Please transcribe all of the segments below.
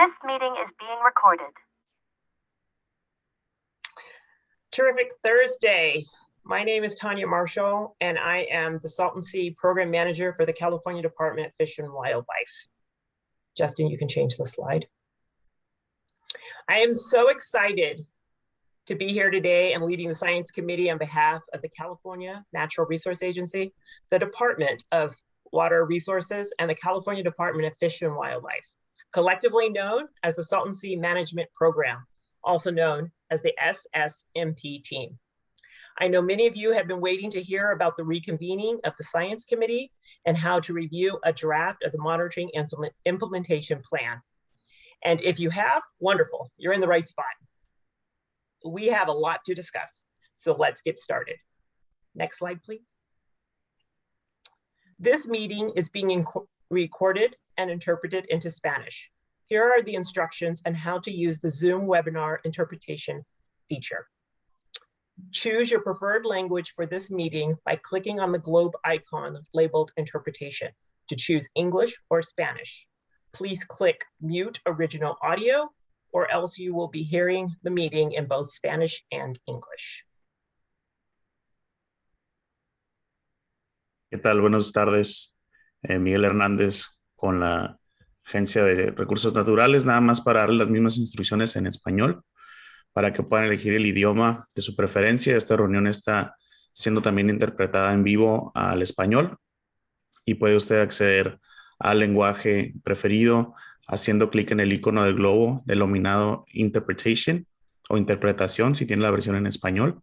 This meeting is being recorded. Terrific Thursday. My name is Tanya Marshall, and I am the Salton Program Manager for the California Department of Fish and Wildlife. Justin, you can change the slide. I am so excited to be here today and leading the Science Committee on behalf of the California Natural Resource Agency, the Department of Water Resources, and the California Department of Fish and Wildlife, collectively known as the Salton Sea Management Program, also known as the Ssmp team. I know many of you have been waiting to hear about the reconvening of the Science Committee and how to review a draft of the monitoring implementation plan. And if you have, wonderful, you're in the right spot. We have a lot to discuss, so let's get started. Next slide, please. This meeting is being recorded and interpreted into Spanish. Here are the instructions on how to use the Zoom webinar interpretation feature. Choose your preferred language for this meeting by clicking on the globe icon labeled interpretation to choose English or Spanish. Please click mute original audio, or else you will be hearing the meeting in both Spanish and English. ¿Qué tal? Buenas tardes. Miguel Hernández con la Agencia de Recursos Naturales, nada más para darles las mismas instrucciones en español para que puedan elegir el idioma de su preferencia. Esta reunión está siendo también interpretada en vivo al español y puede usted acceder al lenguaje preferido haciendo clic en el icono del globo denominado Interpretation o Interpretación si tiene la versión en español,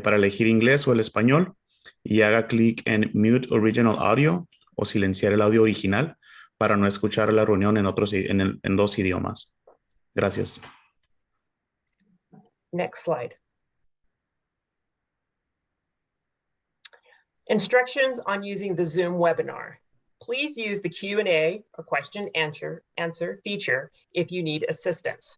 para elegir inglés o el español, y haga clic en Mute Original Audio o silenciar el audio original para no escuchar la reunión en dos idiomas. Gracias. Next slide. Instructions on using the Zoom webinar. Please use the Q&A or question answer feature if you need assistance.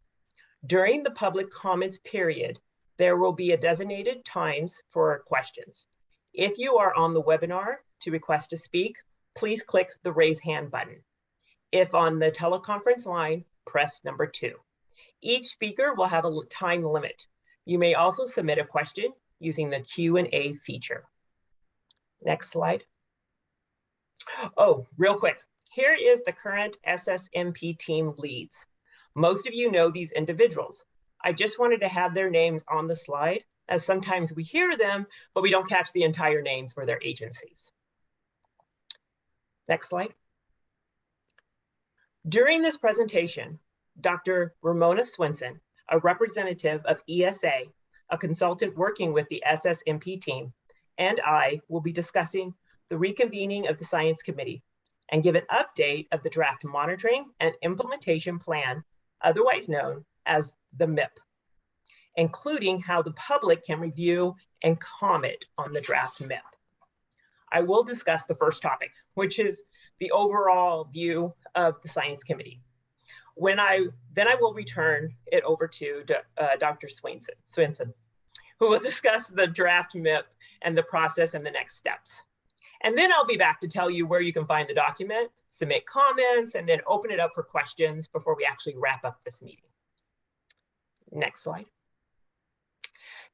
During the public comments period, there will be a designated times for questions. If you are on the webinar to request to speak, please click the raise hand button. If on the teleconference line, press number 2. Each speaker will have a time limit. You may also submit a question using the Q&A feature. Next slide. Oh, real quick. Here is the current Ssmp team leads. Most of you know these individuals. I just wanted to have their names on the slide, as sometimes we hear them, but we don't catch the entire names for their agencies. Next slide. During this presentation, Dr. Ramona Swenson, a representative of ESA, a consultant working with the Ssmp team, and I will be discussing the reconvening of the Science Committee and give an update of the draft monitoring and implementation plan, otherwise known as the MIP, including how the public can review and comment on the draft MIP. I will discuss the first topic, which is the overall view of the Science Committee. Then I will return it over to Dr. Swenson, who will discuss the draft MIP and the process and the next steps. And then I'll be back to tell you where you can find the document, submit comments, and then open it up for questions before we actually wrap up this meeting. Next slide.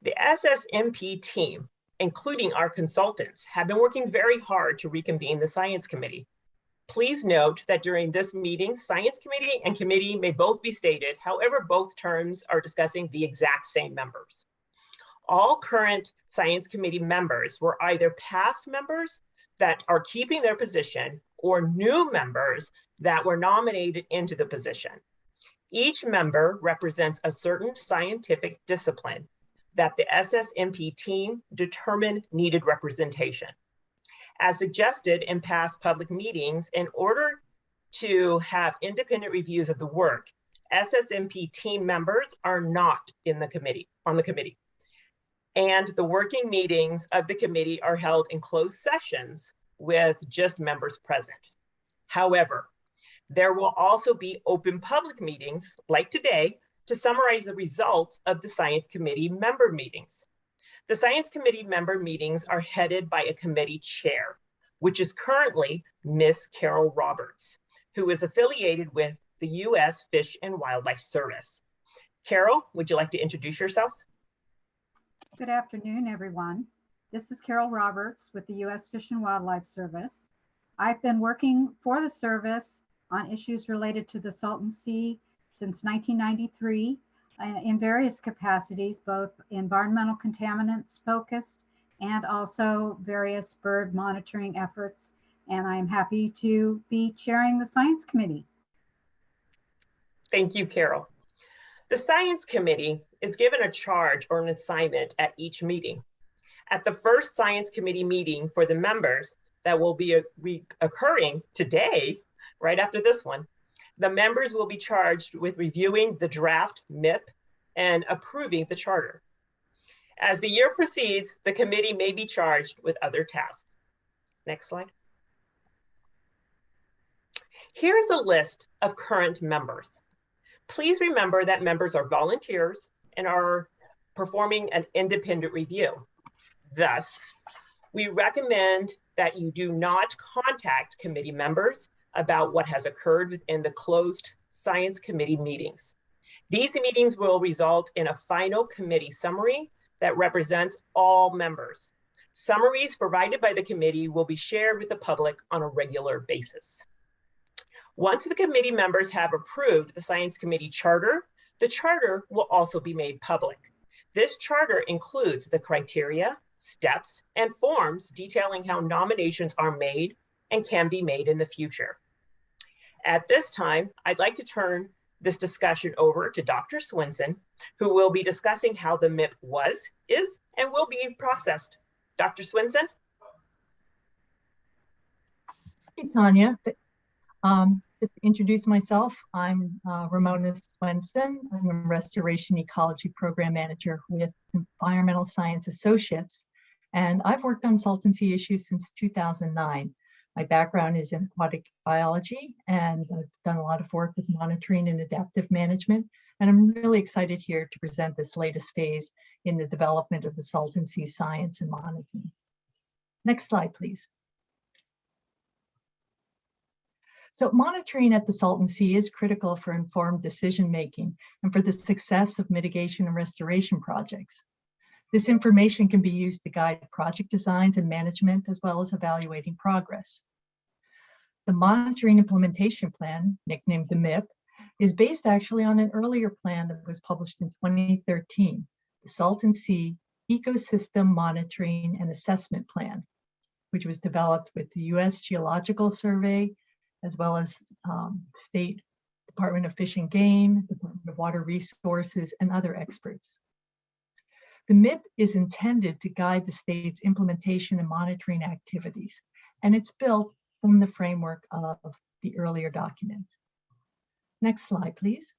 The Ssmp team, including our consultants, have been working very hard to reconvene the Science Committee. Please note that during this meeting, Science Committee and Committee may both be stated, however, both terms are discussing the exact same members. All current Science Committee members were either past members that are keeping their position or new members that were nominated into the position. Each member represents a certain scientific discipline that the Ssmp team determined needed representation. As suggested in past public meetings, in order to have independent reviews of the work, Ssmp team members are not on the committee. And the working meetings of the committee are held in closed sessions with just members present. However, there will also be open public meetings like today to summarize the results of the Science Committee member meetings. The Science Committee member meetings are headed by a committee chair, which is currently Miss Carol Roberts, who is affiliated with the U.S. Fish and Wildlife Service. Carol, would you like to introduce yourself? Good afternoon, everyone. This is Carol Roberts with the U.S. Fish and Wildlife Service. I've been working for the service on issues related to the Salton Sea since 1993 in various capacities, both environmental contaminants focused and also various bird monitoring efforts. And I'm happy to be chairing the Science Committee. Thank you, Carol. The Science Committee is given a charge or an assignment at each meeting. At the first Science Committee meeting for the members that will be occurring today, right after this one, the members will be charged with reviewing the draft MIP and approving the charter. As the year proceeds, the committee may be charged with other tasks. Next slide. Here's a list of current members. Please remember that members are volunteers and are performing an independent review. Thus, we recommend that you do not contact committee members about what has occurred within the closed Science Committee meetings. These meetings will result in a final committee summary that represents all members. Summaries provided by the committee will be shared with the public on a regular basis. Once the committee members have approved the Science Committee charter, the charter will also be made public. This charter includes the criteria, steps, and forms detailing how nominations are made and can be made in the future. At this time, I'd like to turn this discussion over to Dr. Swenson, who will be discussing how the MIP was, is, and will be processed. Dr. Swenson? Hey, Tanya. Just to introduce myself, I'm Ramona Swenson. I'm a Restoration Ecology Program Manager with Environmental Science Associates, and I've worked on Salton Sea issues since 2009. My background is in aquatic biology, and I've done a lot of work with monitoring and adaptive management, and I'm really excited here to present this latest phase in the development of the Salton Sea science and monitoring. Next slide, please. So monitoring at the Salton Sea is critical for informed decision-making and for the success of mitigation and restoration projects. This information can be used to guide project designs and management, as well as evaluating progress. The Monitoring Implementation Plan, nicknamed the MIP, is based actually on an earlier plan that was published in 2013, the Salton Sea Ecosystem Monitoring and Assessment Plan, which was developed with the U.S. Geological Survey, as well as State Department of Fish and Game, Department of Water Resources, and other experts. The MIP is intended to guide the state's implementation and monitoring activities, and it's built from the framework of the earlier document. Next slide, please.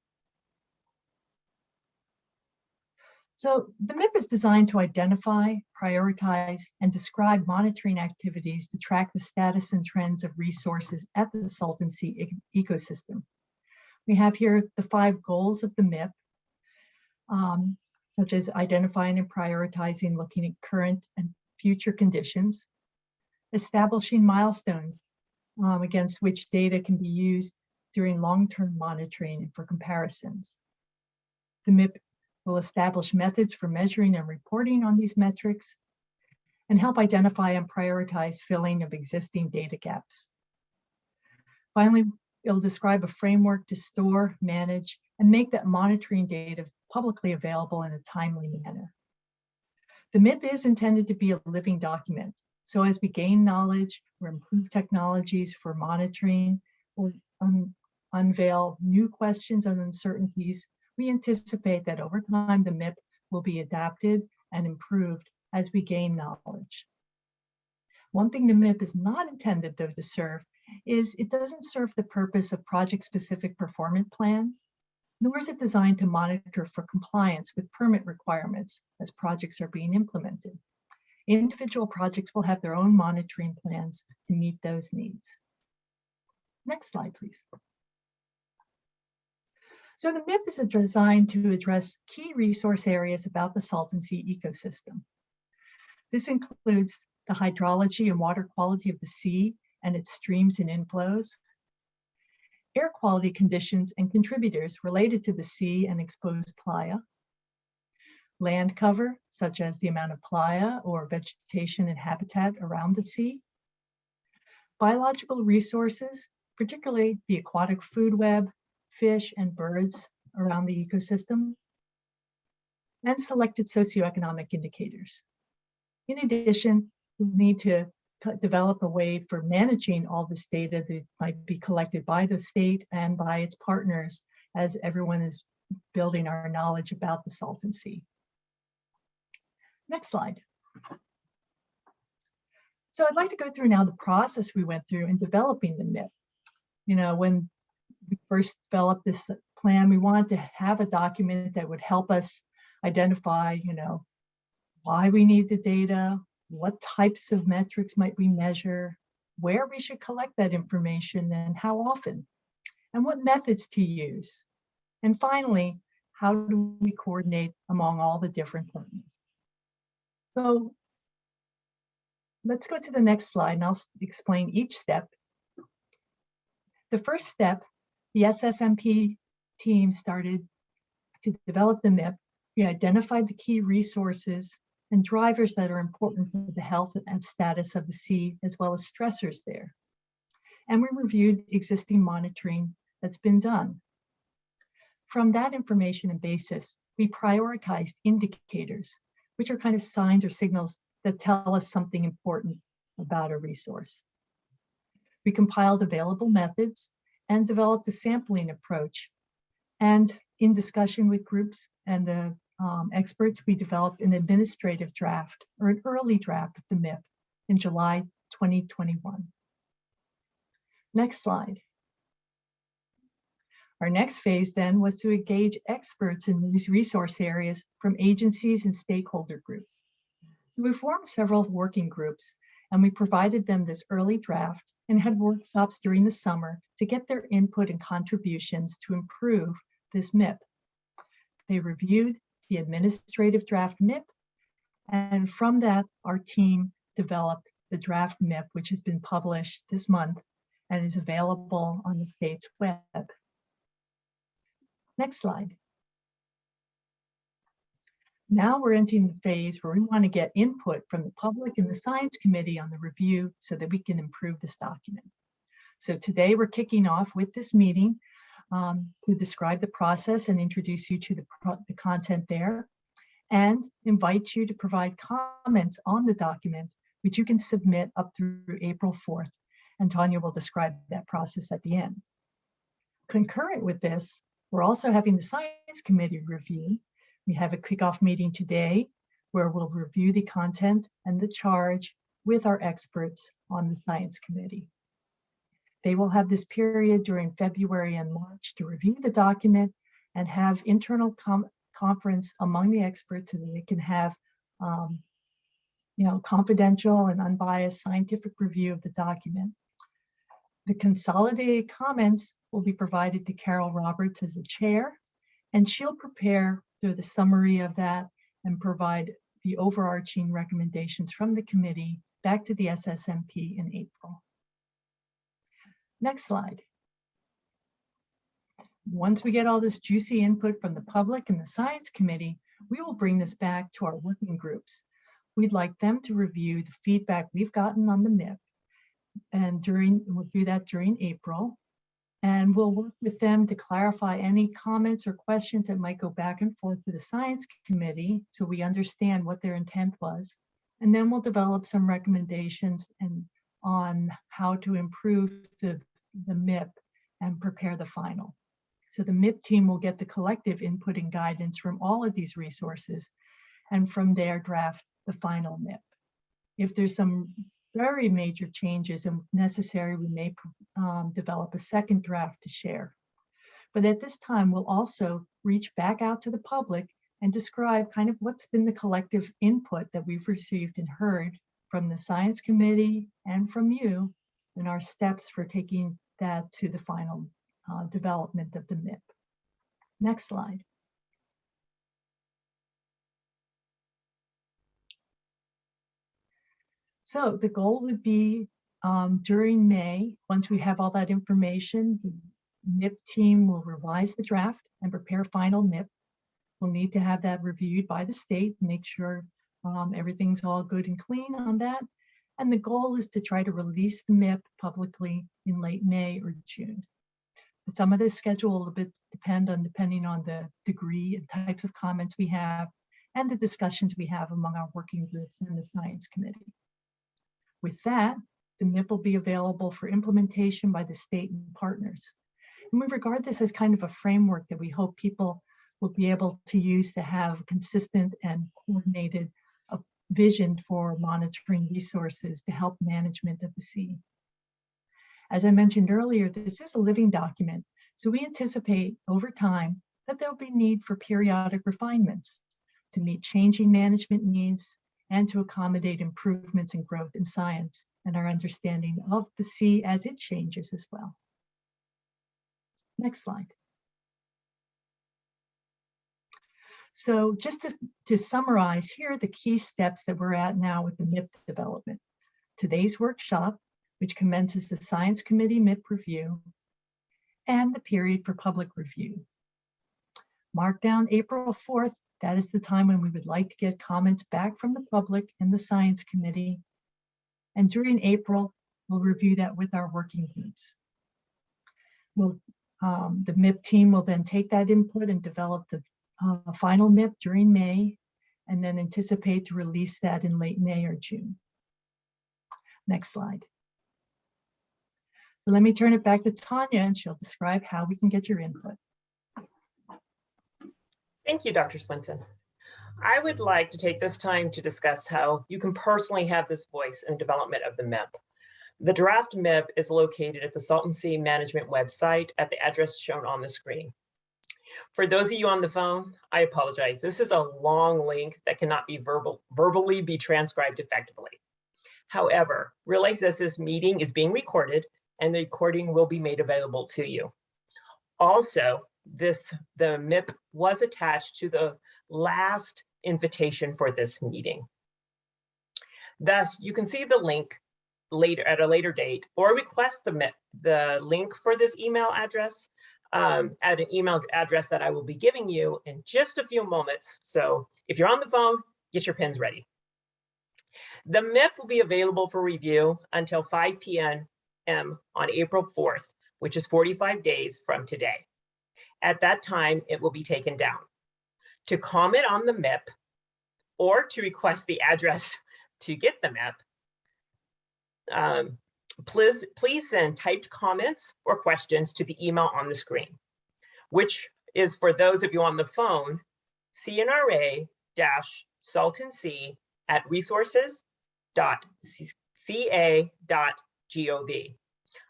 So the MIP is designed to identify, prioritize, and describe monitoring activities to track the status and trends of resources at the Salton Sea ecosystem. We have here the 5 goals of the MIP, such as identifying and prioritizing, looking at current and future conditions, establishing milestones against which data can be used during long-term monitoring and for comparisons. The MIP will establish methods for measuring and reporting on these metrics and help identify and prioritize filling of existing data gaps. Finally, it'll describe a framework to store, manage, and make that monitoring data publicly available in a timely manner. The MIP is intended to be a living document. So as we gain knowledge or improve technologies for monitoring or unveil new questions and uncertainties, we anticipate that over time, the MIP will be adapted and improved as we gain knowledge. One thing the MIP is not intended, though, to serve is it doesn't serve the purpose of project-specific performance plans, nor is it designed to monitor for compliance with permit requirements as projects are being implemented. Individual projects will have their own monitoring plans to meet those needs. Next slide, please. So the MIP is designed to address key resource areas about the Salton Sea ecosystem. This includes the hydrology and water quality of the sea and its streams and inflows. air quality conditions and contributors related to the sea and exposed playa, land cover, such as the amount of playa or vegetation and habitat around the sea, biological resources, particularly the aquatic food web, fish and birds around the ecosystem, and selected socioeconomic indicators. In addition, we need to develop a way for managing all this data that might be collected by the state and by its partners as everyone is building our knowledge about the Salton Sea. Next slide. So I'd like to go through now the process we went through in developing the MIP. You know, when we first developed this plan, we wanted to have a document that would help us identify, you know, why we need the data, what types of metrics might we measure, where we should collect that information and how often, and what methods to use. And finally, how do we coordinate among all the different partners? So let's go to the next slide and I'll explain each step. The first step, the Ssmp team started to develop the MIP. We identified the key resources and drivers that are important for the health and status of the sea, as well as stressors there. And we reviewed existing monitoring that's been done. From that information and basis, we prioritized indicators, which are kind of signs or signals that tell us something important about a resource. We compiled available methods and developed a sampling approach. And in discussion with groups and the experts, we developed an administrative draft or an early draft of the MIP in July 2021. Next slide. Our next phase then was to engage experts in these resource areas from agencies and stakeholder groups. So we formed several working groups and we provided them this early draft and had workshops during the summer to get their input and contributions to improve this MIP. They reviewed the administrative draft MIP, and from that, our team developed the draft MIP, which has been published this month and is available on the state's web. Next slide. Now we're entering the phase where we want to get input from the public and the science committee on the review so that we can improve this document. So today we're kicking off with this meeting to describe the process and introduce you to the content there, and invite you to provide comments on the document, which you can submit up through April 4th, and Tanya will describe that process at the end. Concurrent with this, we're also having the science committee review. We have a kickoff meeting today where we'll review the content and the charge with our experts on the science committee. They will have this period during February and March to review the document and have internal conference among the experts so that they can have confidential and unbiased scientific review of the document. The consolidated comments will be provided to Carol Roberts as the chair, and she'll prepare through the summary of that and provide the overarching recommendations from the committee back to the Ssmp in April. Next slide. Once we get all this juicy input from the public and the science committee, we will bring this back to our working groups. We'd like them to review the feedback we've gotten on the MIP, and we'll do that during April. And we'll work with them to clarify any comments or questions that might go back and forth to the science committee so we understand what their intent was. And then we'll develop some recommendations on how to improve the MIP and prepare the final. So the MIP team will get the collective input and guidance from all of these resources, and from there draft the final MIP. If there's some very major changes and necessary, we may develop a second draft to share. But at this time, we'll also reach back out to the public and describe kind of what's been the collective input that we've received and heard from the science committee and from you, and our steps for taking that to the final development of the MIP. Next slide. So the goal would be during May, once we have all that information, the MIP team will revise the draft and prepare final MIP. We'll need to have that reviewed by the state, make sure everything's all good and clean on that. And the goal is to try to release the MIP publicly in late May or June. But some of this schedule will depending on the degree and types of comments we have and the discussions we have among our working groups and the science committee. With that, the MIP will be available for implementation by the state and partners. And we regard this as kind of a framework that we hope people will be able to use to have consistent and coordinated vision for monitoring resources to help management of the sea. As I mentioned earlier, this is a living document, so we anticipate over time that there will be need for periodic refinements to meet changing management needs and to accommodate improvements in growth in science and our understanding of the sea as it changes as well. Next slide. So just to summarize, here are the key steps that we're at now with the MIP development. Today's workshop, which commences the Science Committee MIP review, and the period for public review. Mark down April 4th, that is the time when we would like to get comments back from the public and the Science Committee. And during April, we'll review that with our working groups. The MIP team will then take that input and develop the final MIP during May, and then anticipate to release that in late May or June. Next slide. So let me turn it back to Tanya and she'll describe how we can get your input. Thank you, Dr. Swenson. I would like to take this time to discuss how you can personally have this voice in the development of the MIP. The draft MIP is located at the Salton Sea Management website at the address shown on the screen. For those of you on the phone, I apologize. This is a long link that cannot be verbally be transcribed effectively. However, realize that this meeting is being recorded and the recording will be made available to you. Also, the MIP was attached to the last invitation for this meeting. Thus, you can see the link later at a later date or request the link for this email address at an email address that I will be giving you in just a few moments. So if you're on the phone, get your pens ready. The MIP will be available for review until 5 p.m. on April 4th, which is 45 days from today. At that time, it will be taken down. To comment on the MIP or to request the address to get the MIP, please send typed comments or questions to the email on the screen, which is for those of you on the phone, cnra-saltonc@resources.ca.gov.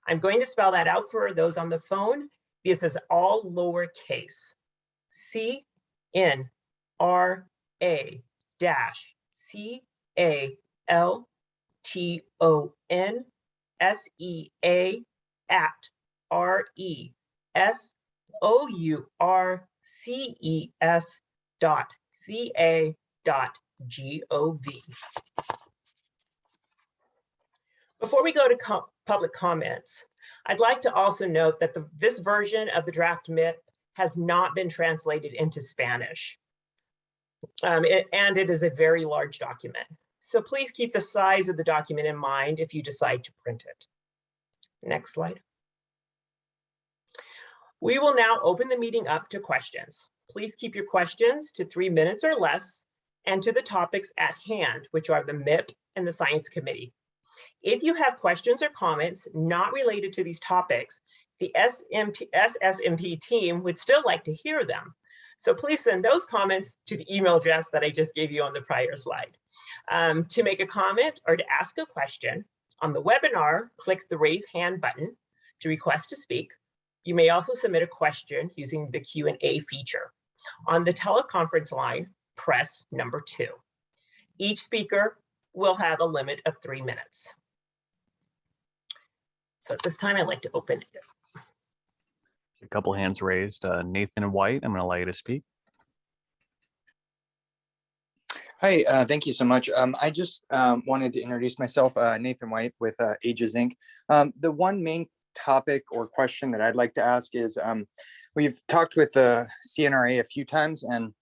I'm going to spell that out for those on the phone. This is all lowercase. CNRA-SEA@resources.ca.gov. Before we go to public comments, I'd like to also note that this version of the draft MIP has not been translated into Spanish. And it is a very large document. So please keep the size of the document in mind if you decide to print it. Next slide. We will now open the meeting up to questions. Please keep your questions to 3 minutes or less and to the topics at hand, which are the MIP and the Science Committee. If you have questions or comments not related to these topics, the Ssmp team would still like to hear them. So please send those comments to the email address that I just gave you on the prior slide. To make a comment or to ask a question on the webinar, click the raise hand button to request to speak. You may also submit a question using the Q&A feature. On the teleconference line, press number 2. Each speaker will have a limit of 3 minutes. So at this time, I'd like to open it. A couple hands raised. Nathan White, I'm going to allow you to speak. Hi, thank you so much. I just wanted to introduce myself, Nathan White with Aegis Inc. The one main topic or question that I'd like to ask is, we've talked with the CNRA a few times, and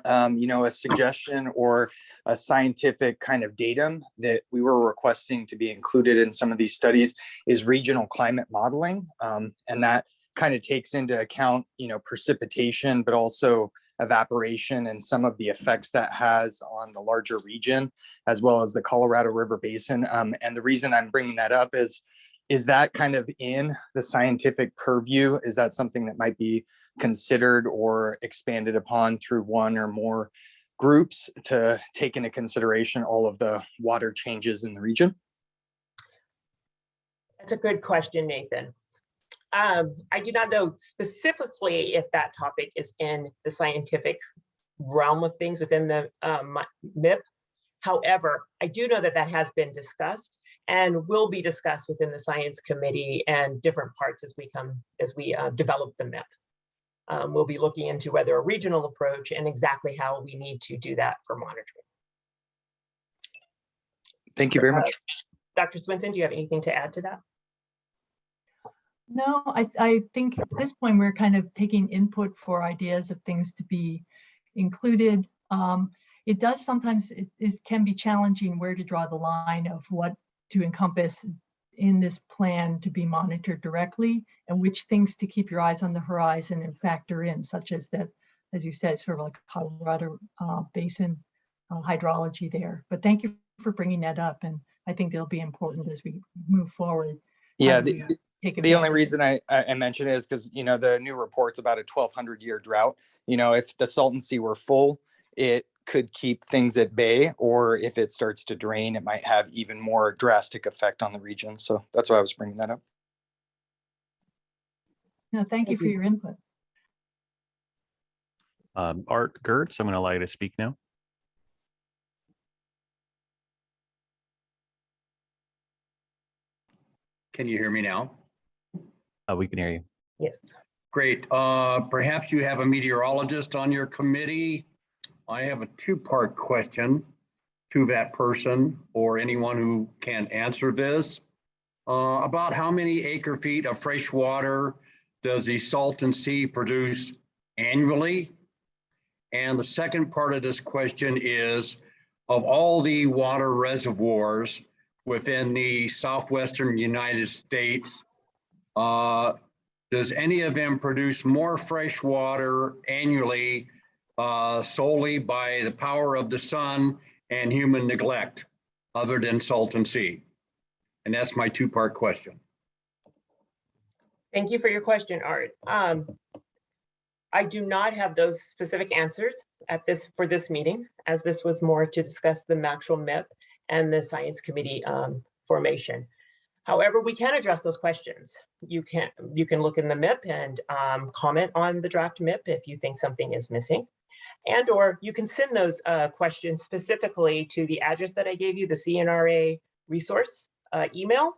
a suggestion or a scientific kind of datum that we were requesting to be included in some of these studies is regional climate modeling. And that kind of takes into account, precipitation, but also evaporation and some of the effects that has on the larger region, as well as the Colorado River Basin. And the reason I'm bringing that up is that kind of in the scientific purview? Is that something that might be considered or expanded upon through one or more groups to take into consideration all of the water changes in the region? That's a good question, Nathan. I do not know specifically if that topic is in the scientific realm of things within the MIP. However, I do know that that has been discussed and will be discussed within the science committee and different parts as we develop the MIP. We'll be looking into whether a regional approach and exactly how we need to do that for monitoring. Thank you very much. Dr. Swinson, do you have anything to add to that? No, I think at this point we're kind of taking input for ideas of things to be included. It does sometimes, it can be challenging where to draw the line of what to encompass in this plan to be monitored directly, and which things to keep your eyes on the horizon and factor in, such as that, as you said, sort of like Colorado Basin hydrology there. But thank you for bringing that up, and I think they'll be important as we move forward. Yeah, the only reason I mention it is because, the new report's about a 1,200-year drought. If the Salton Sea were full, it could keep things at bay, or if it starts to drain, it might have even more drastic effect on the region. So that's why I was bringing that up. No, thank you for your input. Art Gertz, I'm going to allow you to speak now. Can you hear me now? We can hear you. Yes. Great. Perhaps you have a meteorologist on your committee. I have a two-part question to that person or anyone who can answer this. About how many acre feet of fresh water does the Salton Sea produce annually? And the second part of this question is, of all the water reservoirs within the southwestern United States, does any of them produce more fresh water annually solely by the power of the sun and human neglect other than Salton Sea? And that's my two-part question. Thank you for your question, Art. I do not have those specific answers for this meeting, as this was more to discuss the actual MIP and the science committee formation. However, we can address those questions. You can look in the MIP and comment on the draft MIP if you think something is missing. And or you can send those questions specifically to the address that I gave you, the CNRA resource email,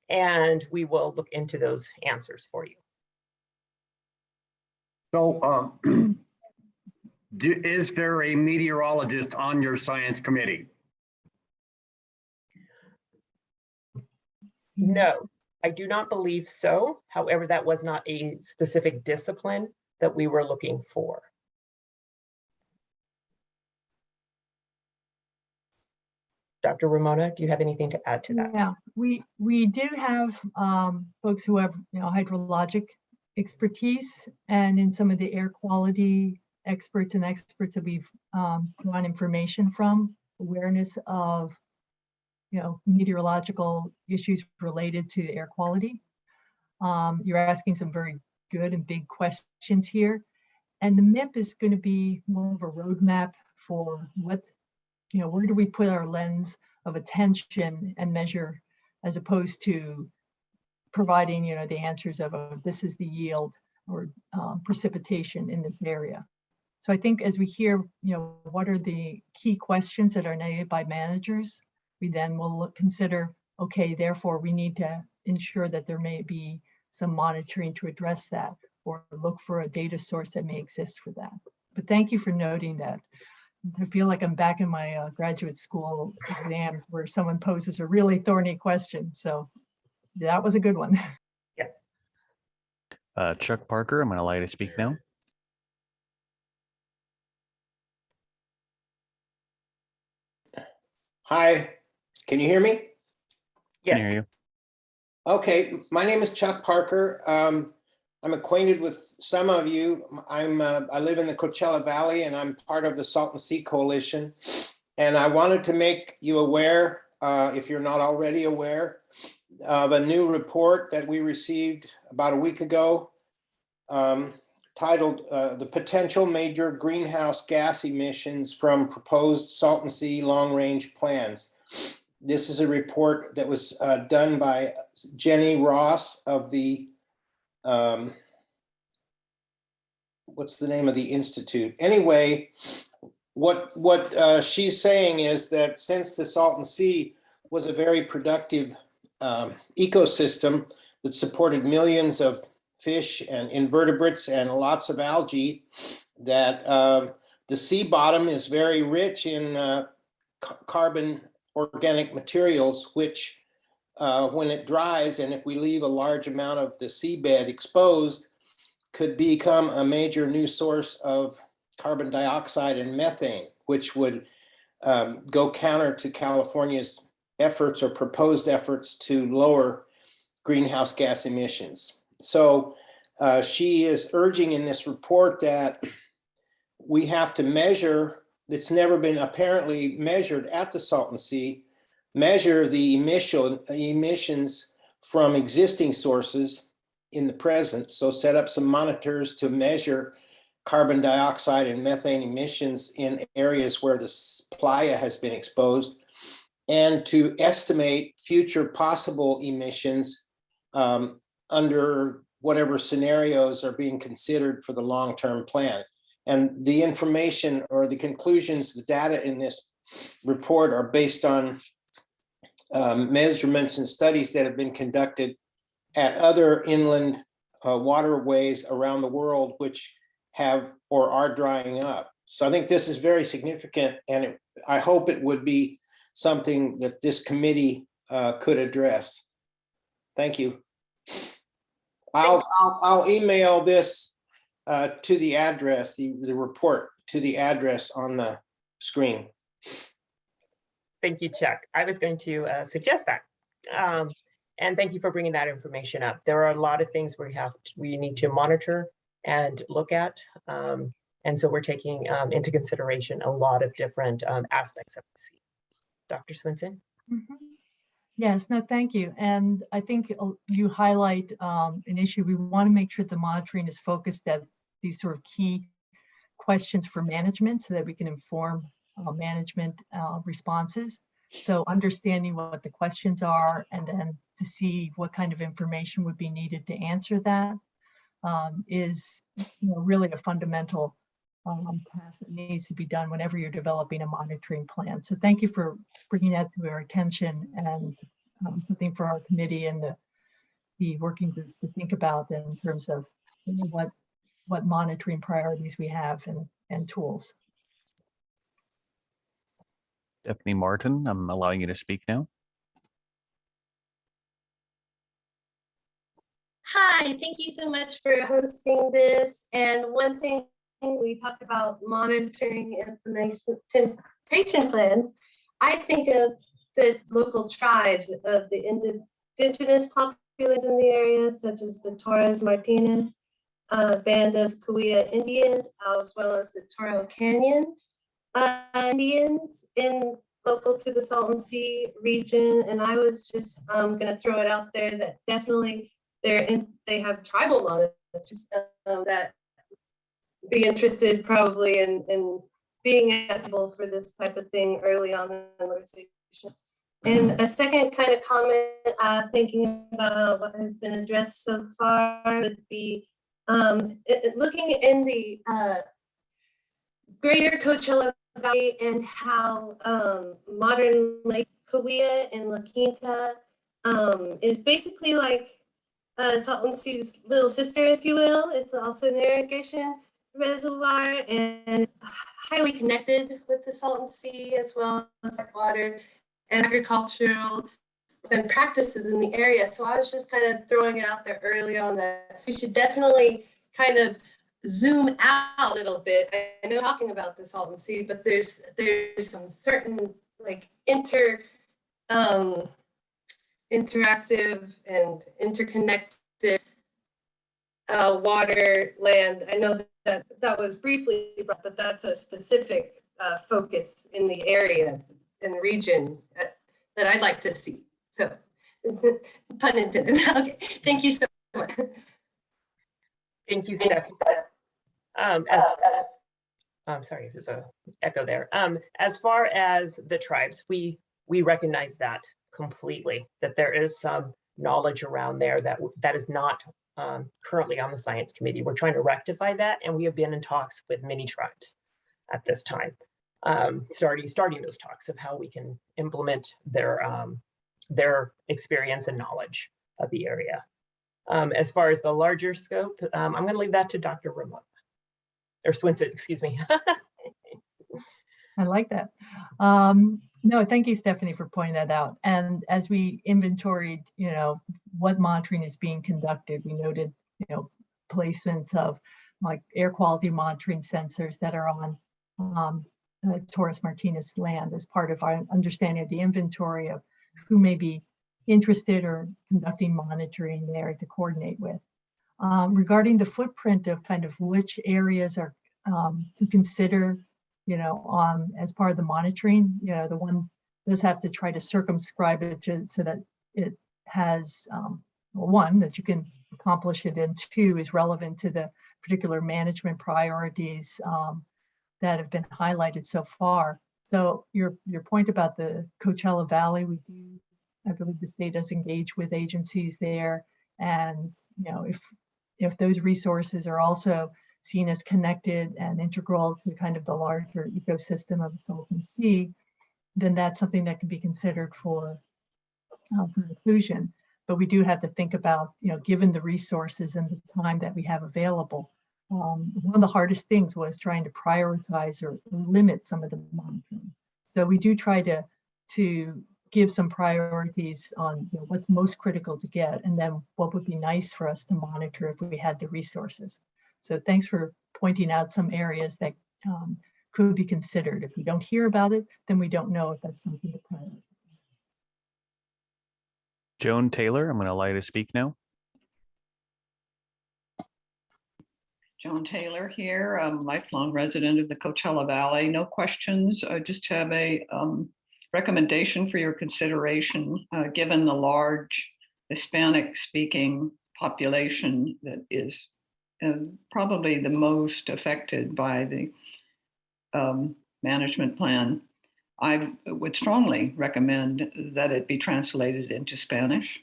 and we will look into those answers for you. So is there a meteorologist on your science committee? No, I do not believe so. However, that was not a specific discipline that we were looking for. Dr. Ramona, do you have anything to add to that? Yeah, we do have folks who have hydrologic expertise, and in some of the air quality experts that we've drawn information from, awareness of meteorological issues related to air quality. You're asking some very good and big questions here, and the MIP is going to be more of a roadmap for what where do we put our lens of attention and measure, as opposed to providing, the answers of this is the yield or precipitation in this area. So I think as we hear, what are the key questions that are needed by managers, we then will consider, okay, therefore we need to ensure that there may be some monitoring to address that, or look for a data source that may exist for that. But thank you for noting that. I feel like I'm back in my graduate school exams where someone poses a really thorny question. So that was a good one. Yes. Chuck Parker, I'm going to allow you to speak now. Hi, can you hear me? Yes. Can hear you. Okay, my name is Chuck Parker. I'm acquainted with some of you. I live in the Coachella Valley and I'm part of the Salton Sea Coalition. And I wanted to make you aware, if you're not already aware, of a new report that we received about a week ago, titled The Potential Major Greenhouse Gas Emissions from Proposed Salton Sea Long-Range Plans. This is a report that was done by Jenny Ross of the, what's the name of the institute? Anyway, what she's saying is that since the Salton Sea was a very productive ecosystem that supported millions of fish and invertebrates and lots of algae, that the sea bottom is very rich in carbon organic materials, which when it dries, and if we leave a large amount of the seabed exposed, could become a major new source of carbon dioxide and methane, which would go counter to California's efforts or proposed efforts to lower greenhouse gas emissions. So she is urging in this report that we have to measure, that's never been apparently measured at the Salton Sea, measure the emissions from existing sources in the present. So set up some monitors to measure carbon dioxide and methane emissions in areas where the playa has been exposed, and to estimate future possible emissions under whatever scenarios are being considered for the long-term plan. And the information or the conclusions, the data in this report are based on measurements and studies that have been conducted at other inland waterways around the world, which have or are drying up. So I think this is very significant, and I hope it would be something that this committee could address. Thank you. I'll email this to the address, the report to the address on the screen. Thank you, Chuck. I was going to suggest that. And thank you for bringing that information up. There are a lot of things we need to monitor and look at. And so we're taking into consideration a lot of different aspects of the sea. Dr. Swinson? Mm-hmm. Yes, no, thank you. And I think you highlight an issue. We want to make sure the monitoring is focused at these sort of key questions for management so that we can inform management responses. So understanding what the questions are and then to see what kind of information would be needed to answer that is really a fundamental task that needs to be done whenever you're developing a monitoring plan. So thank you for bringing that to our attention, and something for our committee and the working groups to think about in terms of what monitoring priorities we have and tools. Stephanie Martin, I'm allowing you to speak now. Hi, thank you so much for hosting this. And one thing we talked about monitoring implementation plans, I think of the local tribes of the indigenous populations in the area, such as the Torres Martinez band of Cahuilla Indians, as well as the Toro Canyon Indians local to the Salton Sea region. And I was just going to throw it out there that definitely they have tribal monitors that be interested probably in being able for this type of thing early on in the conversation. And a second kind of comment, thinking about what has been addressed so far, would be looking in the greater Coachella Valley and how modern Lake Cahuilla and La Quinta is basically like Salton Sea's little sister, if you will. It's also an irrigation reservoir and highly connected with the Salton Sea, as well as water and agricultural and practices in the area. So I was just kind of throwing it out there early on that we should definitely kind of zoom out a little bit. I know talking about the Salton Sea, but there's some certain like interactive and interconnected water, land. I know that was briefly brought, but that's a specific focus in the area, in the region that I'd like to see. So, pun intended. Okay, thank you so much. Thank you, Steph. I'm sorry, there's an echo there. As far as the tribes, we recognize that completely, that there is some knowledge around there that is not currently on the science committee. We're trying to rectify that, and we have been in talks with many tribes at this time, starting those talks of how we can implement their experience and knowledge of the area. As far as the larger scope, I'm going to leave that to Dr. Ramona, or Swinson, excuse me. I like that. No, thank you, Stephanie, for pointing that out. And as we inventoried, what monitoring is being conducted, we noted, placements of like air quality monitoring sensors that are on Torres Martinez land as part of our understanding of the inventory of who may be interested or conducting monitoring there to coordinate with. Regarding the footprint of kind of which areas are to consider, as part of the monitoring, the one does have to try to circumscribe it so that it has, one, that you can accomplish it, and two, is relevant to the particular management priorities that have been highlighted so far. So your point about the Coachella Valley, I believe the state does engage with agencies there. And, if those resources are also seen as connected and integral to kind of the larger ecosystem of the Salton Sea, then that's something that can be considered for inclusion. But we do have to think about, given the resources and the time that we have available, one of the hardest things was trying to prioritize or limit some of the monitoring. So we do try to give some priorities on what's most critical to get, and then what would be nice for us to monitor if we had the resources. So thanks for pointing out some areas that could be considered. If we don't hear about it, then we don't know if that's something to prioritize. Joan Taylor, I'm going to allow you to speak now. Joan Taylor here, I'm a lifelong resident of the Coachella Valley. No questions, I just have a recommendation for your consideration, given the large Hispanic-speaking population that is probably the most affected by the management plan. I would strongly recommend that it be translated into Spanish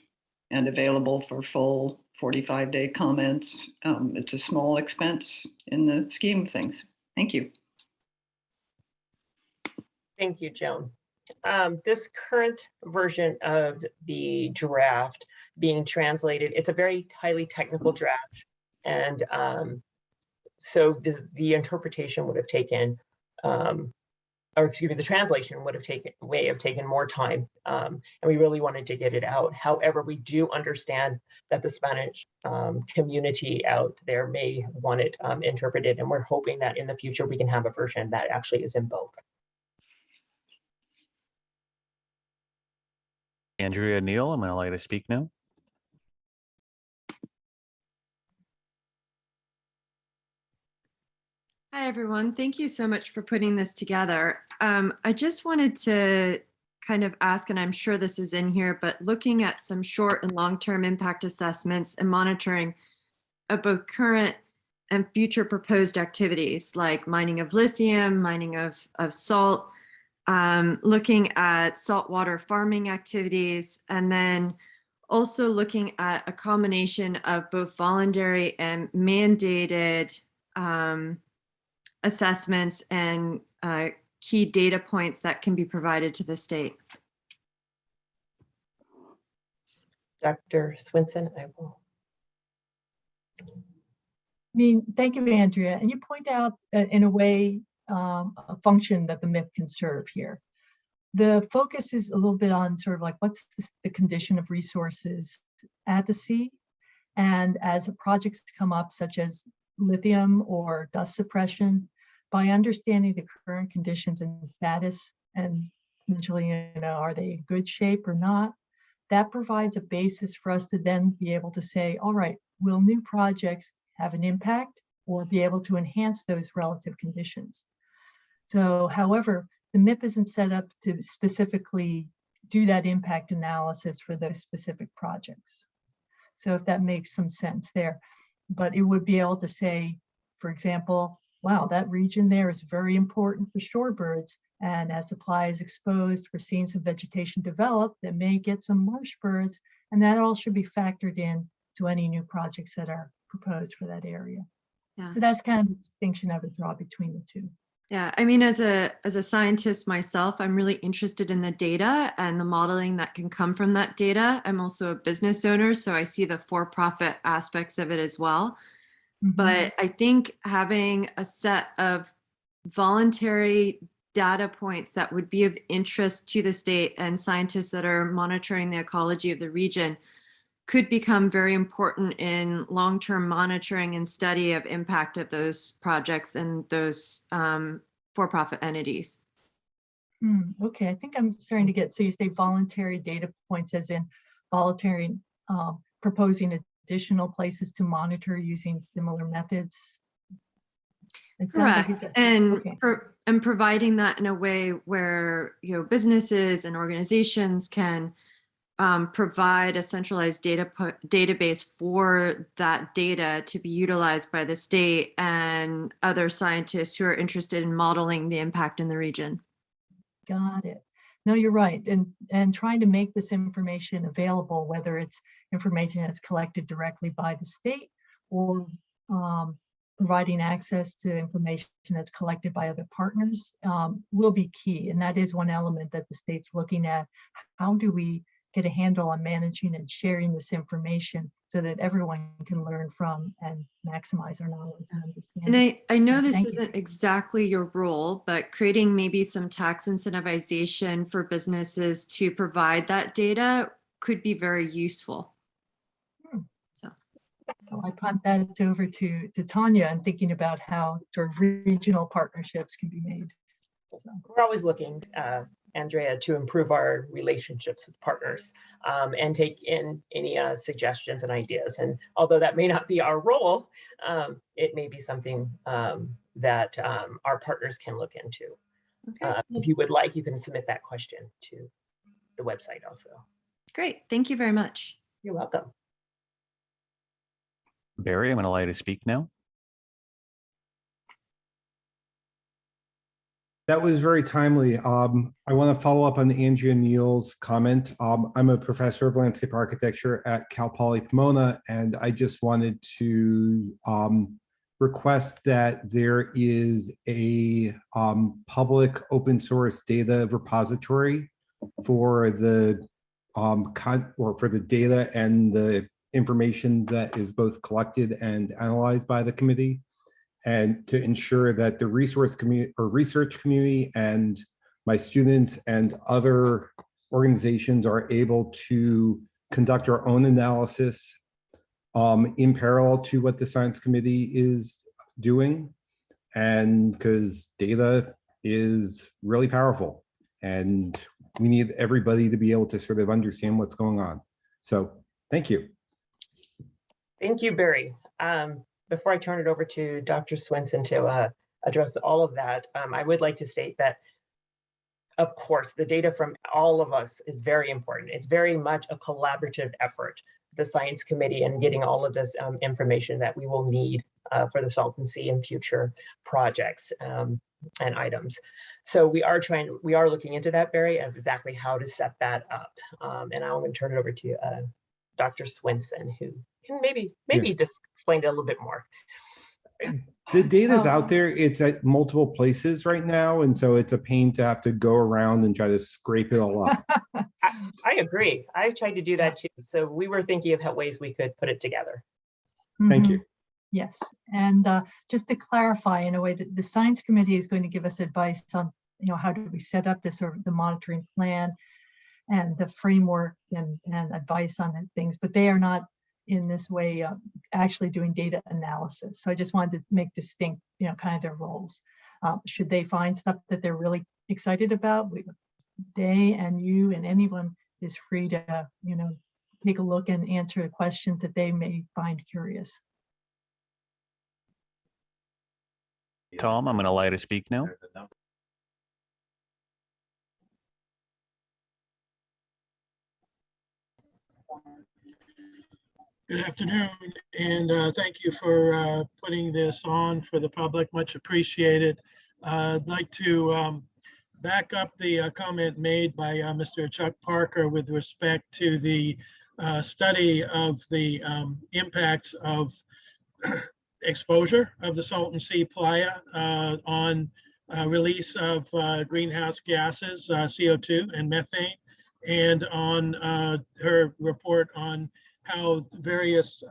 and available for full 45-day comments. It's a small expense in the scheme of things. Thank you. Thank you, Joan. This current version of the draft being translated, it's a very highly technical draft. And so the interpretation would have taken, the translation would have taken more time. And we really wanted to get it out. However, we do understand that the Spanish community out there may want it interpreted. And we're hoping that in the future we can have a version that actually is in both. Andrea Neal, I'm going to allow you to speak now. Hi, everyone. Thank you so much for putting this together. I just wanted to kind of ask, and I'm sure this is in here, but looking at some short and long-term impact assessments and monitoring of both current and future proposed activities like mining of lithium, mining of salt, looking at saltwater farming activities, and then also looking at a combination of both voluntary and mandated assessments and key data points that can be provided to the state. Dr. Swinson, I will. Thank you, Andrea. And you point out in a way a function that the MIP can serve here. the focus is a little bit on sort of like what's the condition of resources at the sea. And as projects come up, such as lithium or dust suppression, by understanding the current conditions and status, and essentially, are they in good shape or not, that provides a basis for us to then be able to say, all right, will new projects have an impact or be able to enhance those relative conditions? So, however, the MIP isn't set up to specifically do that impact analysis for those specific projects. So if that makes some sense there, but it would be able to say, for example, wow, that region there is very important for shorebirds. And as supply is exposed, we're seeing some vegetation develop that may get some marsh birds. And that all should be factored in to any new projects that are proposed for that area. Yeah. So that's kind of the distinction I would draw between the two. Yeah, I mean, as a scientist myself, I'm really interested in the data and the modeling that can come from that data. I'm also a business owner, so I see the for-profit aspects of it as well. Mm-hmm. But I think having a set of voluntary data points that would be of interest to the state and scientists that are monitoring the ecology of the region could become very important in long-term monitoring and study of impact of those projects and those for-profit entities. Okay, I think I'm starting to get, so you say voluntary data points as in voluntary proposing additional places to monitor using similar methods. Correct, like and okay. And providing that in a way where businesses and organizations can provide a centralized database for that data to be utilized by the state and other scientists who are interested in modeling the impact in the region. Got it. No, you're right. And trying to make this information available, whether it's information that's collected directly by the state or providing access to information that's collected by other partners will be key. And that is one element that the state's looking at. How do we get a handle on managing and sharing this information so that everyone can learn from and maximize our knowledge and understanding? And I know this isn't exactly your role, but creating maybe some tax incentivization for businesses to provide that data could be very useful. So I punt that over to Tanya and thinking about how sort of regional partnerships can be made. So. We're always looking, Andrea, to improve our relationships with partners and take in any suggestions and ideas. And although that may not be our role, it may be something that our partners can look into. Okay. If you would like, you can submit that question to the website also. Great, thank you very much. You're welcome. Barry, I'm going to allow you to speak now. That was very timely. I want to follow up on Andrea Neal's comment. I'm a professor of landscape architecture at Cal Poly Pomona, and I just wanted to request that there is a public open source data repository for the for the data and the information that is both collected and analyzed by the committee, and to ensure that the resource community or research community and my students and other organizations are able to conduct our own analysis in parallel to what the science committee is doing. And because data is really powerful and we need everybody to be able to sort of understand what's going on. So thank you. Thank you, Barry. Before I turn it over to Dr. Swenson to address all of that, I would like to state that, of course, the data from all of us is very important. It's very much a collaborative effort, the science committee, and getting all of this information that we will need for the Salton Sea and future projects and items. So we are looking into that, Barry, of exactly how to set that up. And I'm going to turn it over to Dr. Swenson, who can maybe just explain it a little bit more. The data is out there. It's at multiple places right now. And so it's a pain to have to go around and try to scrape it all up. I agree. I tried to do that too. So we were thinking of ways we could put it together. Thank you. Yes. And just to clarify in a way that the science committee is going to give us advice on how do we set up this or the monitoring plan and the framework and advice on things, but they are not in this way actually doing data analysis. So I just wanted to make distinct, kind of their roles. Should they find stuff that they're really excited about, they and you and anyone is free to, take a look and answer the questions that they may find curious. Tom, I'm going to allow you to speak now. Good afternoon, and thank you for putting this on for the public. Much appreciated. I'd like to back up the comment made by Mr. Chuck Parker with respect to the study of the impacts of exposure of the Salton Sea playa on release of greenhouse gases, CO2 and methane, and on her report on how various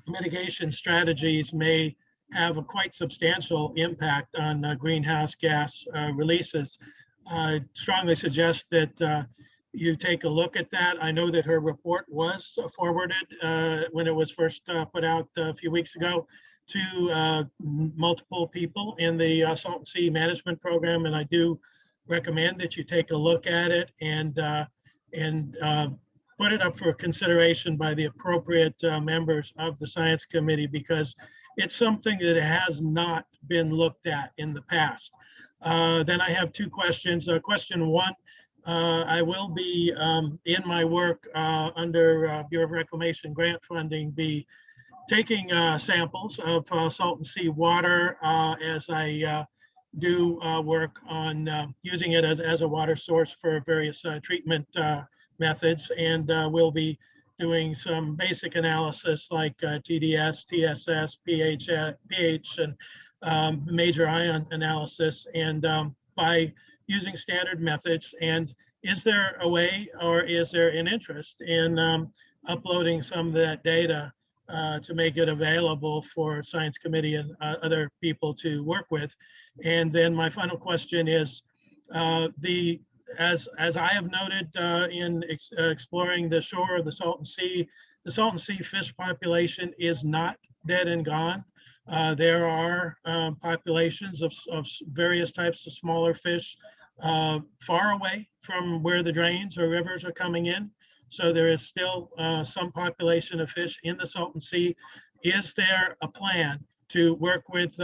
mitigation strategies may have a quite substantial impact on greenhouse gas releases. I strongly suggest that you take a look at that. I know that her report was forwarded when it was first put out a few weeks ago to multiple people in the Salton Sea Management Program, and I do recommend that you take a look at it and put it up for consideration by the appropriate members of the Science Committee, because it's something that has not been looked at in the past. Then I have two questions. Question one, I will be in my work under Bureau of Reclamation grant funding, be taking samples of Salton Sea water as I do work on using it as a water source for various treatment methods, and we'll be doing some basic analysis like TDS, TSS, pH, and major ion analysis, and by using standard methods. And is there a way, or is there an interest in uploading some of that data to make it available for Science Committee and other people to work with? And then my final question is, as I have noted in exploring the shore of the Salton Sea fish population is not dead and gone. There are populations of various types of smaller fish far away from where the drains or rivers are coming in. So there is still some population of fish in the Salton Sea. Is there a plan to work with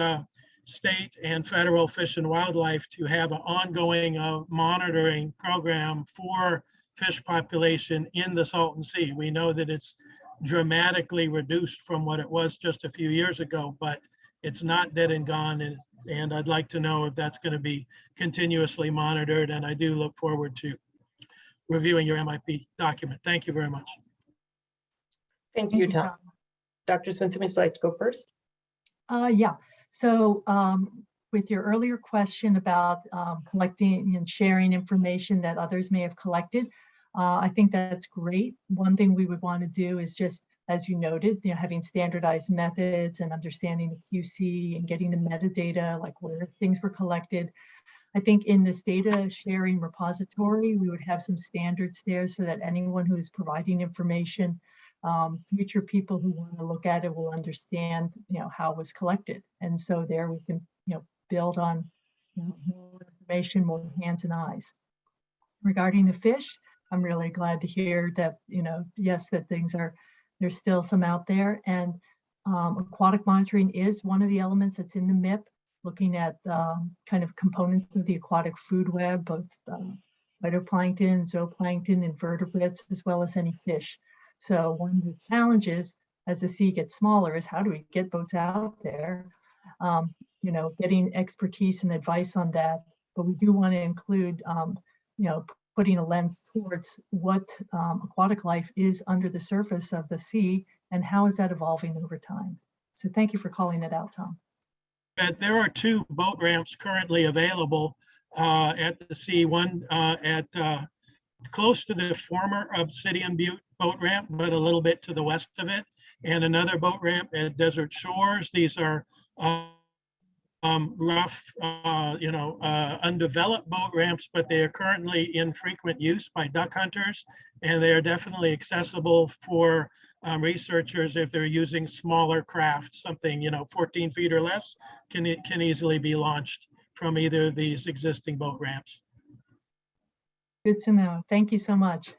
state and federal Fish and Wildlife to have an ongoing monitoring program for fish population in the Salton Sea? We know that it's dramatically reduced from what it was just a few years ago, but it's not dead and gone. And I'd like to know if that's going to be continuously monitored. And I do look forward to reviewing your MIP document. Thank you very much. Thank you, Tom. Dr. Swenson, would you like to go first? Yeah. So with your earlier question about collecting and sharing information that others may have collected, I think that's great. One thing we would want to do is just, as you noted, having standardized methods and understanding the QC and getting the metadata, like where things were collected. I think in this data sharing repository, we would have some standards there so that anyone who is providing information, future people who want to look at it will understand, how it was collected. And so there we can, build on more information, more hands and eyes. Regarding the fish, I'm really glad to hear that, yes, that there's still some out there. And aquatic monitoring is one of the elements that's in the MIP, looking at kind of components of the aquatic food web, both phytoplankton, zooplankton, invertebrates, as well as any fish. So one of the challenges as the sea gets smaller is how do we get boats out there? Getting expertise and advice on that. But we do want to include, putting a lens towards what aquatic life is under the surface of the sea and how is that evolving over time. So thank you for calling it out, Tom. There are two boat ramps currently available at the sea, one at close to the former Obsidian Butte boat ramp, but a little bit to the west of it, and another boat ramp at Desert Shores. These are rough, undeveloped boat ramps, but they are currently in frequent use by duck hunters, and they are definitely accessible for researchers if they're using smaller craft. Something 14 feet or less can easily be launched from either of these existing boat ramps. Good to know. Thank you so much.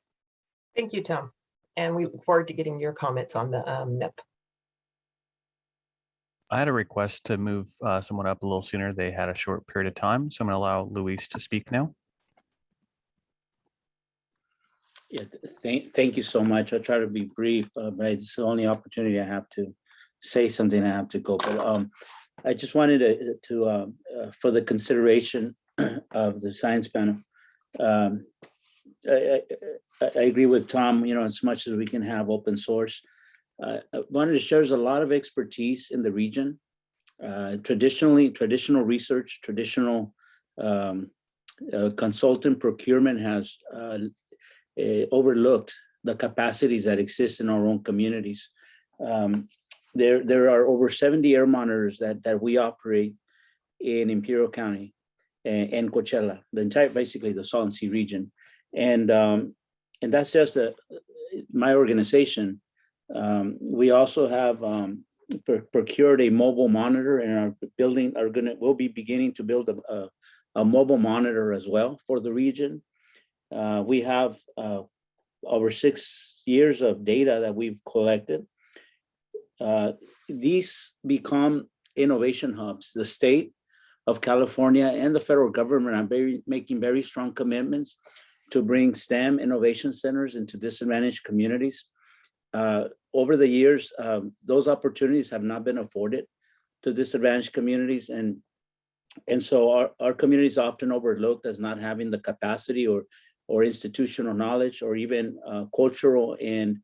Thank you, Tom. And we look forward to getting your comments on the MIP. I had a request to move someone up a little sooner. They had a short period of time, so I'm going to allow Luis to speak now. Yeah, thank you so much. I'll try to be brief, but it's the only opportunity I have to say something. I have to go. But I just wanted to for the consideration of the science panel. I agree with Tom. As much as we can have open source. I wanted to share there's a lot of expertise in the region. Traditional research, traditional consultant procurement has overlooked the capacities that exist in our own communities. There are over 70 air monitors that we operate in Imperial County and Coachella, basically the Salton Sea region, and that's just my organization. We also have procured a mobile monitor, and we'll be beginning to build a mobile monitor as well for the region. We have over 6 years of data that we've collected. These become innovation hubs. The state of California and the federal government are making very strong commitments to bring STEM innovation centers into disadvantaged communities. Over the years, those opportunities have not been afforded to disadvantaged communities, and so our community is often overlooked as not having the capacity or institutional knowledge, or even cultural and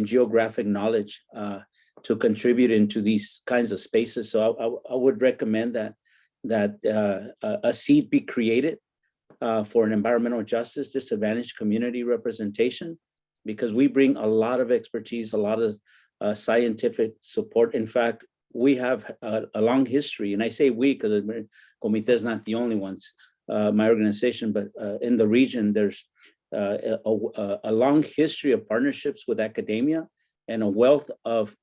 geographic knowledge to contribute into these kinds of spaces. So I would recommend that a seat be created for an environmental justice disadvantaged community representation, because we bring a lot of expertise, a lot of scientific support. In fact, we have a long history, and I say we because Comité is not the only ones, my organization, but in the region, there's a long history of partnerships with academia and a wealth of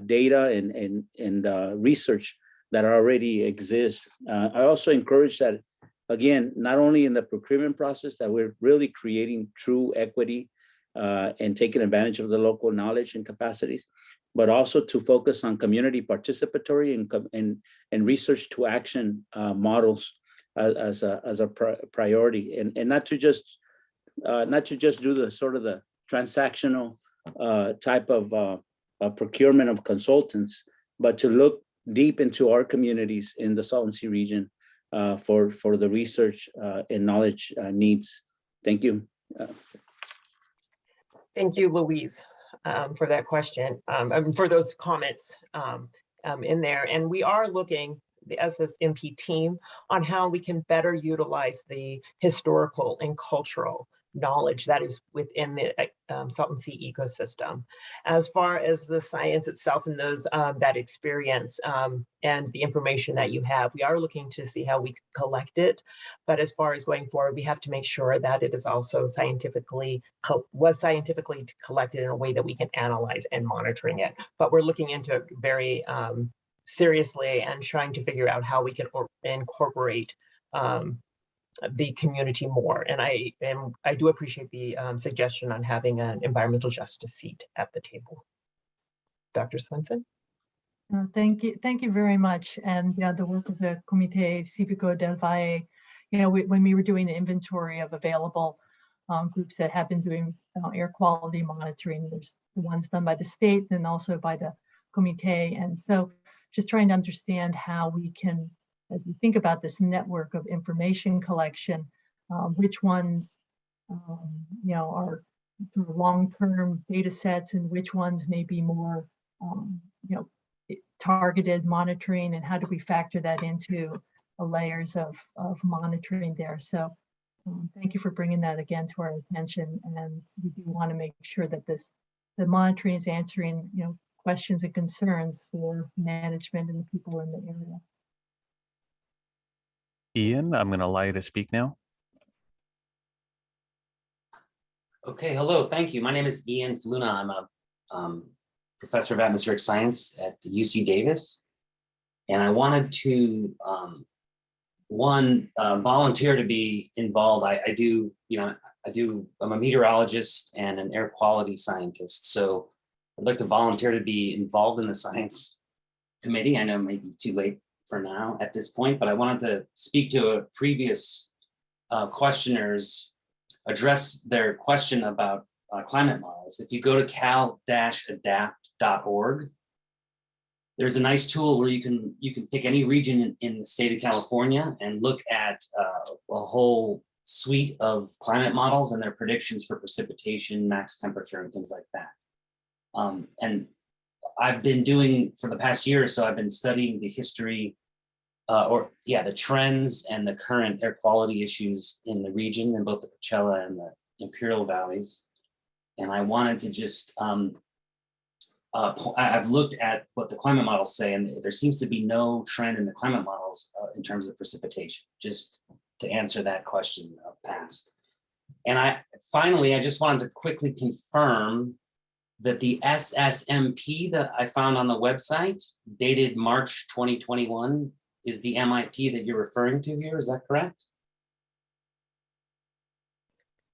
data and research that already exists. I also encourage that, again, not only in the procurement process, that we're really creating true equity and taking advantage of the local knowledge and capacities, but also to focus on community participatory and research to action models as a priority, and not to just do the sort of the transactional type of procurement of consultants, but to look deep into our communities in the Salton Sea region for the research and knowledge needs. Thank you. Thank you, Louise, for that question, and for those comments in there. And we are looking, the Ssmp team, on how we can better utilize the historical and cultural knowledge that is within the Salton Sea ecosystem. As far as the science itself and those that experience and the information that you have, we are looking to see how we can collect it. But as far as going forward, we have to make sure that it is also scientifically collected in a way that we can analyze and monitoring it. But we're looking into it very seriously and trying to figure out how we can incorporate the community more. And I do appreciate the suggestion on having an environmental justice seat at the table. Dr. Swenson? Thank you very much. And the work of the Comité Cívico del Valle, when we were doing an inventory of available groups that have been doing air quality monitoring, there's the ones done by the state and also by the Comité. And so just trying to understand how we can, as we think about this network of information collection, which ones are through long-term data sets and which ones may be more targeted monitoring, and how do we factor that into the layers of monitoring there. So thank you for bringing that again to our attention, and we do want to make sure that the monitoring is answering questions and concerns for management and the people in the area. Ian, I'm going to allow you to speak now. Okay, hello, thank you. My name is Ian Fluna. I'm a professor of atmospheric science at the UC Davis. And I wanted to, volunteer to be involved. I'm a meteorologist and an air quality scientist. So I'd like to volunteer to be involved in the science committee. I know it may be too late for now at this point, but I wanted to speak to a previous questioners address their question about climate models. If you go to cal-adapt.org, there's a nice tool where you can pick any region in the state of California and look at a whole suite of climate models and their predictions for precipitation, max temperature, and things like that. And I've been doing, for the past year or so, I've been studying the history the trends and the current air quality issues in the region, in both the Coachella and the Imperial Valleys. And I wanted to just, I've looked at what the climate models say, and there seems to be no trend in the climate models in terms of precipitation, just to answer that question of past. And I just wanted to quickly confirm that the Ssmp that I found on the website, dated March 2021, is the MIP that you're referring to here. Is that correct?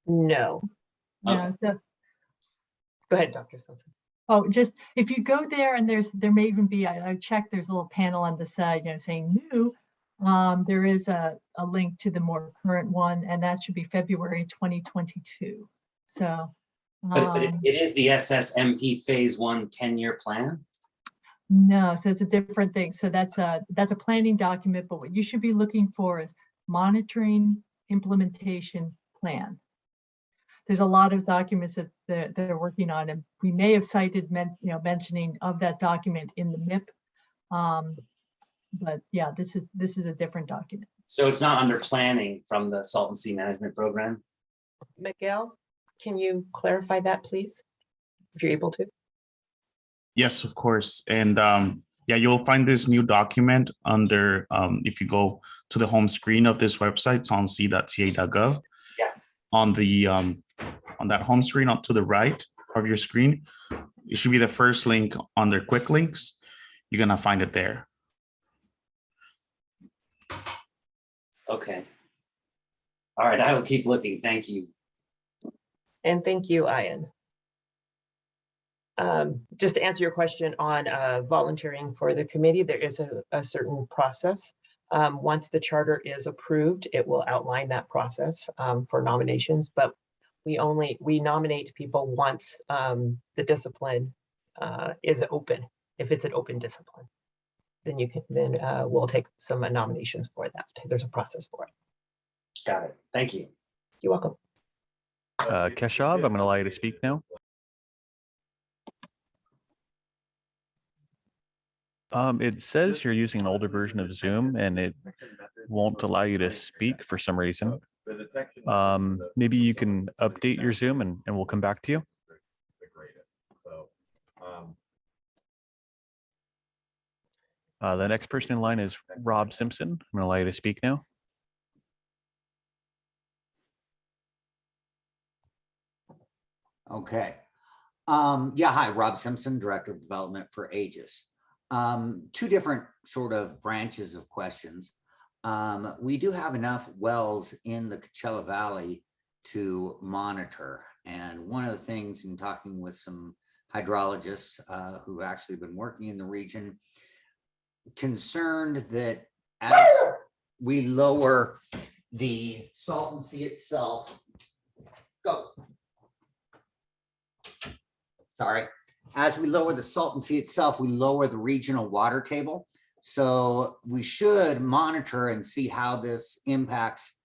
No. No, so, Go ahead, Dr. Simpson. oh, just if you go there and there may even be, I checked, there's a little panel on the side, saying new. There is a link to the more current one, and that should be February 2022. So. But it is the Ssmp phase 1 10-year plan? No, so it's a different thing. So that's a planning document, but what you should be looking for is monitoring implementation plan. There's a lot of documents that they're working on, and we may have cited mentioning of that document in the MIP. But yeah, this is a different document. So it's not under planning from the Salton Sea Management Program? Miguel, can you clarify that, please, if you're able to? Yes, of course. And you'll find this new document under, if you go to the home screen of this website, saltonsea.ca.gov. Yeah. On that home screen up to the right of your screen, it should be the first link under quick links. You're gonna find it there. Okay. All right, I will keep looking. Thank you. And thank you, Ian. Just to answer your question on volunteering for the committee, there is a certain process. Once the charter is approved, it will outline that process for nominations, but we nominate people once the discipline is open. If it's an open discipline, then we'll take some nominations for that. There's a process for it. Got it. Thank you. You're welcome. Keshav, I'm going to allow you to speak now. It says you're using an older version of Zoom and it won't allow you to speak for some reason. Maybe you can update your Zoom and we'll come back to you. The next person in line is Rob Simpson. I'm going to allow you to speak now. Okay. Hi, Rob Simpson, Director of Development for Aegis. Two different sort of branches of questions. We do have enough wells in the Coachella Valley to monitor. And one of the things in talking with some hydrologists who've actually been working in the region, concerned that as we lower the Salton Sea itself, as we lower the Salton Sea itself, we lower the regional water table. So we should monitor and see how this impacts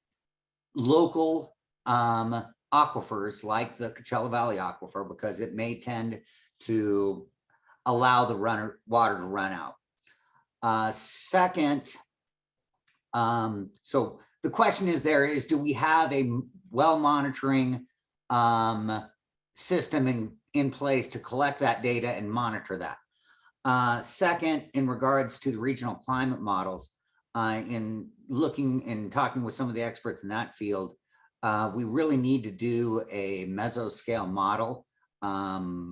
local aquifers like the Coachella Valley aquifer, because it may tend to allow the water to run out. Second, so the question is do we have a well monitoring system in place to collect that data and monitor that? Second, in regards to the regional climate models, in looking and talking with some of the experts in that field, we really need to do a mesoscale model,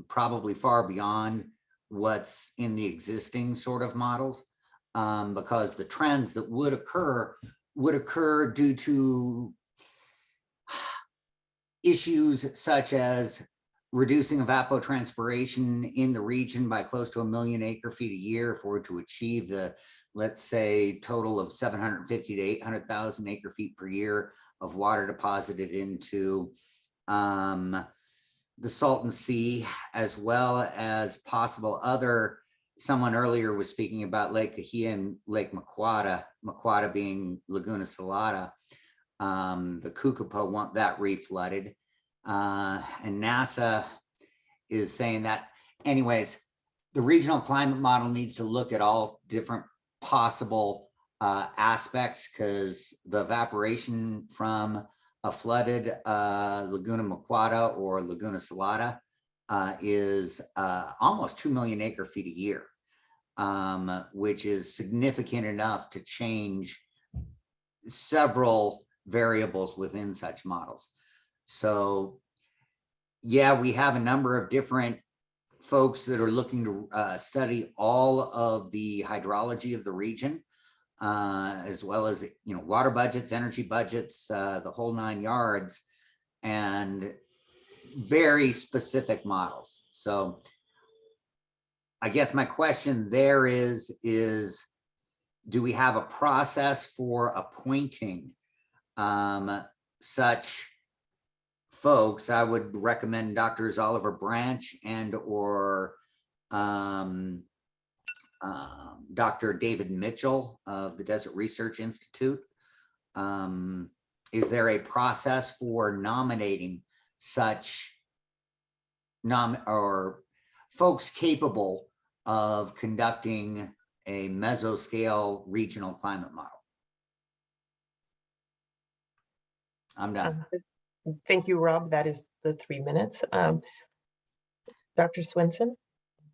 probably far beyond what's in the existing sort of models, because the trends that would occur due to issues such as reducing evapotranspiration in the region by close to 1 million acre feet a year if we're to achieve the, let's say, total of 750 to 800,000 acre feet per year of water deposited into the Salton Sea, as well as possible other, someone earlier was speaking about Lake Kahia and Lake Maquata being Laguna Salada. The Kukupo want that reflooded. And NASA is saying that, anyways, the regional climate model needs to look at all different possible aspects, because the evaporation from a flooded Laguna Maquata or Laguna Salada is almost 2 million acre feet a year, which is significant enough to change several variables within such models. So yeah, we have a number of different folks that are looking to study all of the hydrology of the region, as well as, you know, water budgets, energy budgets, the whole 9 yards, and very specific models. So I guess my question there is do we have a process for appointing such folks? I would recommend Drs. Oliver Branch and or Dr. David Mitchell of the Desert Research Institute. Is there a process for nominating such or folks capable of conducting a mesoscale regional climate model? I'm done. Thank you, Rob. That is the 3 minutes. Dr. Swenson,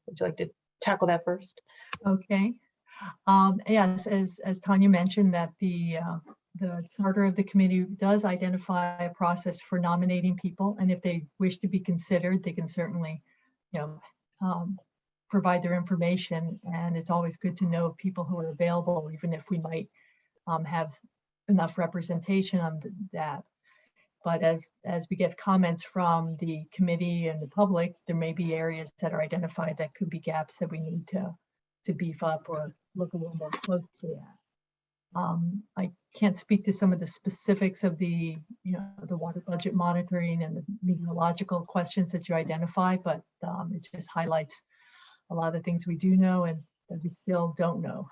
would you like to tackle that first? Okay. Yes, as Tanya mentioned, that the charter of the committee does identify a process for nominating people, and if they wish to be considered, they can certainly, provide their information. And it's always good to know people who are available, even if we might have enough representation on that. But as we get comments from the committee and the public, there may be areas that are identified that could be gaps that we need to beef up or look a little more closely at. I can't speak to some of the specifics of the water budget monitoring and the meteorological questions that you identify, but it just highlights a lot of things we do know and that we still don't know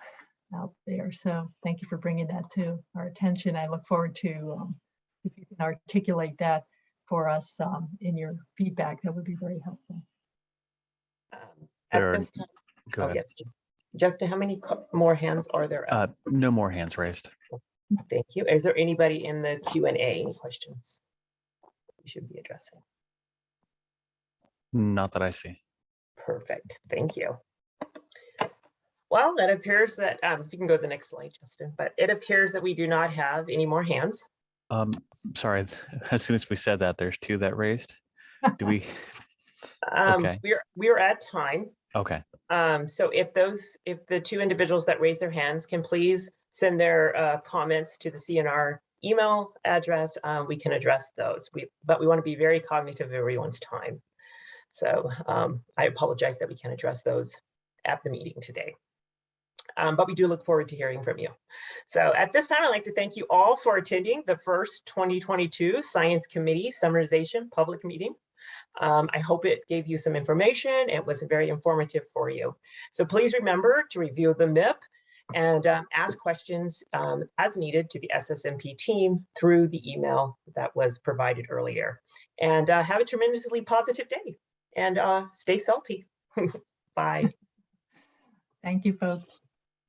out there. So thank you for bringing that to our attention. I look forward to if you can articulate that for us in your feedback, that would be very helpful. At this time, Go ahead. Yes, Justin, how many more hands are there up? No more hands raised. Thank you. Is there anybody in the Q&A? Any questions we should be addressing? Not that I see. Perfect. Thank you. Well, it appears that, if you can go to the next slide, Justin, but it appears that we do not have any more hands. Sorry, as soon as we said that, there's 2 that raised. Do we? Okay. We are at time. Okay. So if the 2 individuals that raise their hands can please send their comments to the CNR email address, we can address those. But we want to be very cognitive of everyone's time. So I apologize that we can't address those at the meeting today. But we do look forward to hearing from you. So at this time, I'd like to thank you all for attending the first 2022 Science Committee Summarization Public Meeting. I hope it gave you some information. It was very informative for you. So please remember to review the MIP and ask questions as needed to the Ssmp team through the email that was provided earlier. And have a tremendously positive day. And stay salty. Bye. Thank you, folks.